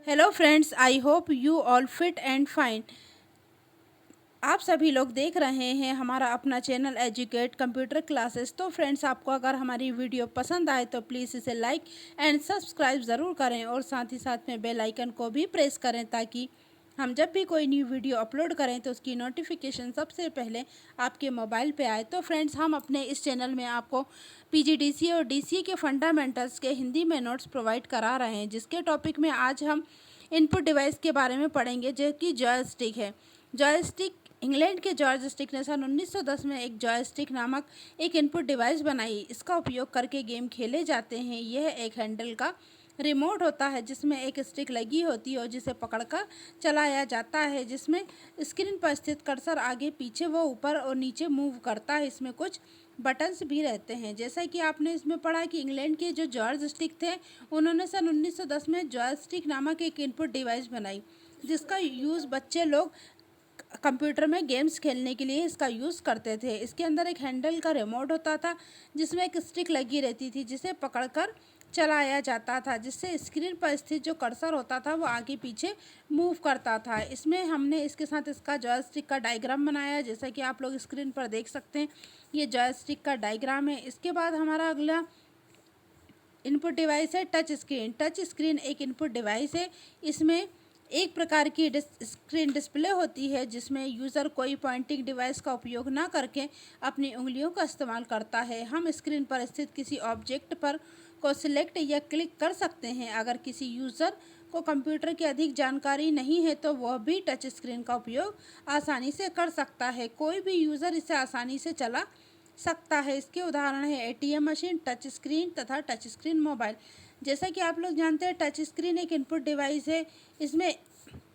Hello friends, I hope you all fit and fine. आप सभी लोग देख रहे हैं हमारा अपना चैनल एजुकेट कंप्यूटर क्लासेस। तो फ्रेंड्स, आपको अगर हमारी वीडियो पसंद आए तो प्लीज़ इसे लाइक एंड सब्सक्राइब ज़रूर करें और साथ ही साथ में बेल आइकन को भी प्रेस करें ताकि हम जब भी कोई न्यू वीडियो अपलोड करें तो उसकी नोटिफिकेशन सबसे पहले आपके मोबाइल पे आए। तो फ्रेंड्स, हम अपने इस चैनल में आपको पीजीडीसीए और डीसीए के फंडामेंटल्स के हिंदी में नोट्स प्रोवाइड करा रहे हैं, जिसके टॉपिक में आज हम इनपुट डिवाइस के बारे में पढ़ेंगे जो कि जॉयस्टिक है। जॉयस्टिक इंग्लैंड के जॉर्ज स्टिक ने सन 1910 में एक जॉयस्टिक नामक एक इनपुट डिवाइस बनाई। इसका उपयोग करके गेम खेले जाते हैं। यह एक हैंडल का रिमोट होता है जिसमें एक स्टिक लगी होती है और जिसे पकड़कर चलाया जाता है, जिसमें स्क्रीन पर स्थित कर्सर आगे पीछे व ऊपर और नीचे मूव करता है। इसमें कुछ बटन्स भी रहते हैं। जैसा कि आपने इसमें पढ़ा कि इंग्लैंड के जो जॉर्ज स्टिक थे, उन्होंने सन 1910 में जॉयस्टिक नामक एक इनपुट डिवाइस बनाई, जिसका यूज़ बच्चे लोग कंप्यूटर में गेम्स खेलने के लिए इसका यूज़ करते थे। इसके अंदर एक हैंडल का रिमोट होता था जिसमें एक स्टिक लगी रहती थी जिसे पकड़कर चलाया जाता था, जिससे स्क्रीन पर स्थित जो कर्सर होता था वो आगे पीछे मूव करता था। इसमें हमने इसके साथ इसका जॉयस्टिक का डायग्राम बनाया, जैसा कि आप लोग स्क्रीन पर देख सकते हैं। ये जॉयस्टिक का डायग्राम है। इसके बाद हमारा अगला इनपुट डिवाइस है टच स्क्रीन। टच स्क्रीन एक इनपुट डिवाइस है। इसमें एक प्रकार की स्क्रीन डिस्प्ले होती है जिसमें यूज़र कोई पॉइंटिंग डिवाइस का उपयोग ना करके अपनी उंगलियों का इस्तेमाल करता है। हम स्क्रीन पर स्थित किसी ऑब्जेक्ट पर को सिलेक्ट या क्लिक कर सकते हैं। अगर किसी यूज़र को कंप्यूटर की अधिक जानकारी नहीं है तो वह भी टच स्क्रीन का उपयोग आसानी से कर सकता है। कोई भी यूज़र इसे आसानी से चला सकता है। इसके उदाहरण है एटीएम मशीन, टच स्क्रीन तथा टच स्क्रीन मोबाइल। जैसा कि आप लोग जानते हैं, टच स्क्रीन एक इनपुट डिवाइस है। इसमें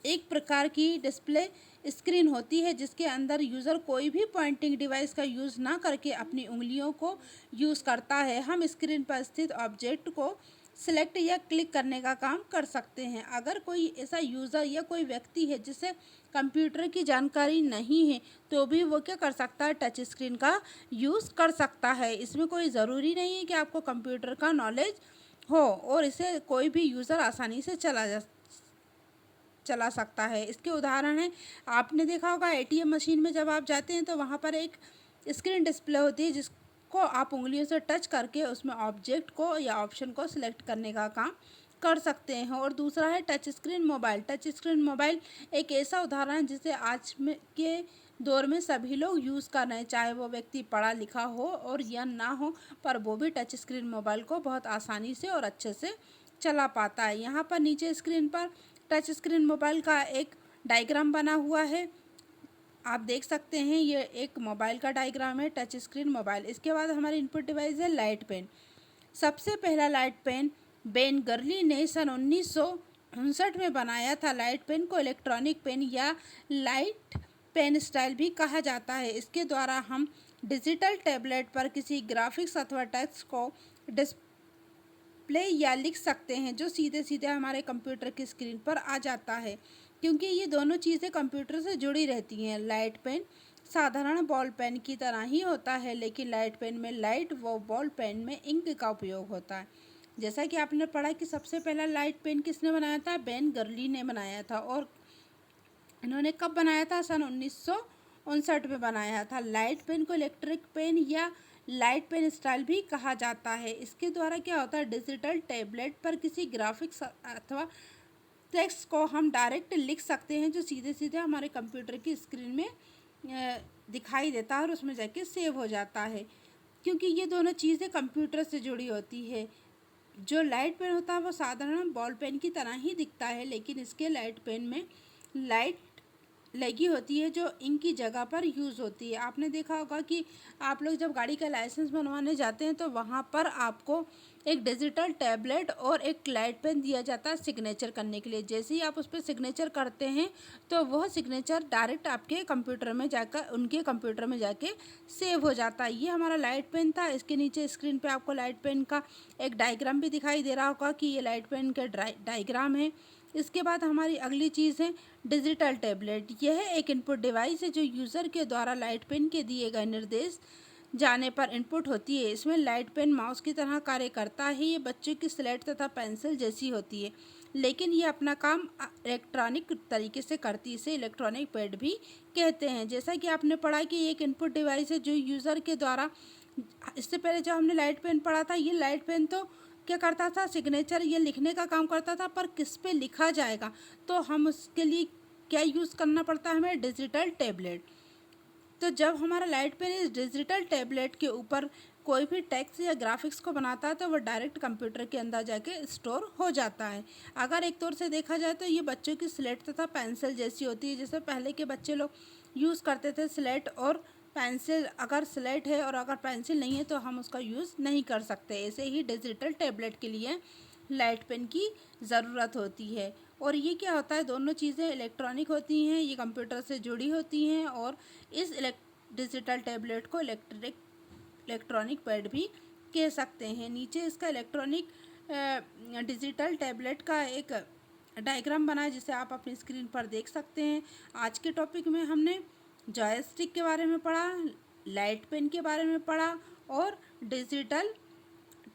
एक प्रकार की डिस्प्ले स्क्रीन होती है जिसके अंदर यूज़र कोई भी पॉइंटिंग डिवाइस का यूज़ ना करके अपनी उंगलियों को यूज़ करता है। हम स्क्रीन पर स्थित ऑब्जेक्ट को सिलेक्ट या क्लिक करने का काम कर सकते हैं। अगर कोई ऐसा यूज़र या कोई व्यक्ति है जिसे कंप्यूटर की जानकारी नहीं है तो भी वो क्या कर सकता है, टच स्क्रीन का यूज़ कर सकता है। इसमें कोई ज़रूरी नहीं है कि आपको कंप्यूटर का नॉलेज हो और इसे कोई भी यूज़र आसानी से चला सकता है। इसके उदाहरण है, आपने देखा होगा एटीएम मशीन में जब आप जाते हैं तो वहाँ पर एक स्क्रीन डिस्प्ले होती है जिसको आप उंगलियों से टच करके उसमें ऑब्जेक्ट को या ऑप्शन को सिलेक्ट करने का काम कर सकते हैं। और दूसरा है touch screen mobile. Touch screen mobile एक ऐसा उदाहरण है जिसे आज में के दौर में सभी लोग यूज़ कर रहे हैं, चाहे वो व्यक्ति पढ़ा लिखा हो और या ना हो, पर वो भी टच स्क्रीन मोबाइल को बहुत आसानी से और अच्छे से चला पाता है। यहाँ पर नीचे स्क्रीन पर टच स्क्रीन मोबाइल का एक डायग्राम बना हुआ है, आप देख सकते हैं। ये एक मोबाइल का डायग्राम है, टच स्क्रीन मोबाइल। इसके बाद हमारी इनपुट डिवाइस है लाइट पेन। सबसे पहला लाइट पेन बेन गर्ली ने सन 1959 में बनाया था। लाइट पेन को इलेक्ट्रॉनिक पेन या लाइट पेन स्टाइल भी कहा जाता है। इसके द्वारा हम डिजिटल टैबलेट पर किसी ग्राफिक्स अथवा टेक्स्ट को डिस्प्ले या लिख सकते हैं जो सीधे सीधे हमारे कंप्यूटर की स्क्रीन पर आ जाता है, क्योंकि ये दोनों चीज़ें कंप्यूटर से जुड़ी रहती हैं। लाइट पेन साधारण बॉल पेन की तरह ही होता है, लेकिन लाइट पेन में लाइट व बॉल पेन में इंक का उपयोग होता है। जैसा कि आपने पढ़ा कि सबसे पहला लाइट पेन किसने बनाया था, बेन गर्ली ने बनाया था। और इन्होंने कब बनाया था, सन 1959 में बनाया था। लाइट पेन को इलेक्ट्रिक पेन या लाइट पेन स्टाइल भी कहा जाता है। इसके द्वारा क्या होता है, डिजिटल टैबलेट पर किसी ग्राफिक्स अथवा टेक्स्ट को हम डायरेक्ट लिख सकते हैं जो सीधे सीधे हमारे कंप्यूटर की स्क्रीन में दिखाई देता है और उसमें जाके सेव हो जाता है, क्योंकि ये दोनों चीज़ें कंप्यूटर से जुड़ी होती है। जो लाइट पेन होता है वो साधारण बॉल पेन की तरह ही दिखता है, लेकिन इसके लाइट पेन में लाइट लगी होती है जो इंक की जगह पर यूज़ होती है। आपने देखा होगा कि आप लोग जब गाड़ी का लाइसेंस बनवाने जाते हैं तो वहाँ पर आपको एक डिजिटल टैबलेट और एक लाइट पेन दिया जाता है सिग्नेचर करने के लिए। जैसे ही आप उस पर सिग्नेचर करते हैं तो वह सिग्नेचर डायरेक्ट आपके कंप्यूटर में जाकर उनके कंप्यूटर में जाके सेव हो जाता है। ये हमारा लाइट पेन था। इसके नीचे स्क्रीन पे आपको लाइट पेन का एक डायग्राम भी दिखाई दे रहा होगा कि ये लाइट पेन का डायग्राम है। इसके बाद हमारी अगली चीज़ है डिजिटल टैबलेट। यह एक इनपुट डिवाइस है जो यूज़र के द्वारा लाइट पेन के दिए गए निर्देश जाने पर इनपुट होती है। इसमें लाइट पेन माउस की तरह कार्य करता है। ये बच्चों की स्लेट तथा पेंसिल जैसी होती है। लेकिन ये अपना काम इलेक्ट्रॉनिक तरीके से करती है। इसे इलेक्ट्रॉनिक पैड भी कहते हैं। जैसा कि आपने पढ़ा कि एक इनपुट डिवाइस है जो यूज़र के द्वारा, इससे पहले जब हमने लाइट पेन पढ़ा था, ये लाइट पेन तो क्या करता था, सिग्नेचर ये लिखने का काम करता था, पर किस पे लिखा जाएगा तो हम उसके लिए क्या यूज़ करना पड़ता है, हमें डिजिटल टैबलेट। तो जब हमारा लाइट पेन इस डिजिटल टैबलेट के ऊपर कोई भी टेक्स्ट या ग्राफिक्स को बनाता है तो वह डायरेक्ट कंप्यूटर के अंदर जाके स्टोर हो जाता है। अगर एक तौर से देखा जाए तो ये बच्चों की स्लेट तथा पेंसिल जैसी होती है। जैसे पहले के बच्चे लोग यूज़ करते थे स्लेट और पेंसिल। अगर स्लेट है और अगर पेंसिल नहीं है तो हम उसका यूज़ नहीं कर सकते। ऐसे ही डिजिटल टैबलेट के लिए लाइट पेन की ज़रूरत होती है। और ये क्या होता है, दोनों चीज़ें इलेक्ट्रॉनिक होती हैं, ये कंप्यूटर से जुड़ी होती हैं। और इस डिजिटल टैबलेट को इलेक्ट्रॉनिक पैड भी कह सकते हैं। नीचे इसका डिजिटल टैबलेट का एक डायग्राम बना है जिसे आप अपनी स्क्रीन पर देख सकते हैं। आज के टॉपिक में हमने जॉयस्टिक के बारे में पढ़ा, लाइट पेन के बारे में पढ़ा और डिजिटल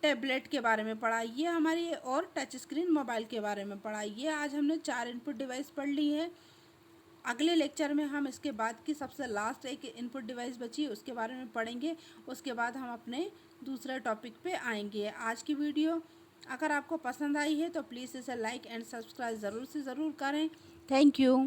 टैबलेट के बारे में पढ़ा, ये हमारी, और टच स्क्रीन मोबाइल के बारे में पढ़ा। ये आज हमने 4 इनपुट डिवाइस पढ़ ली है। अगले लेक्चर में हम इसके बाद की सबसे लास्ट एक इनपुट डिवाइस बची उसके बारे में पढ़ेंगे। उसके बाद हम अपने दूसरे टॉपिक पे आएंगे। आज की वीडियो अगर आपको पसंद आई है तो प्लीज़ इसे लाइक एंड सब्सक्राइब ज़रूर से ज़रूर करें। Thank you.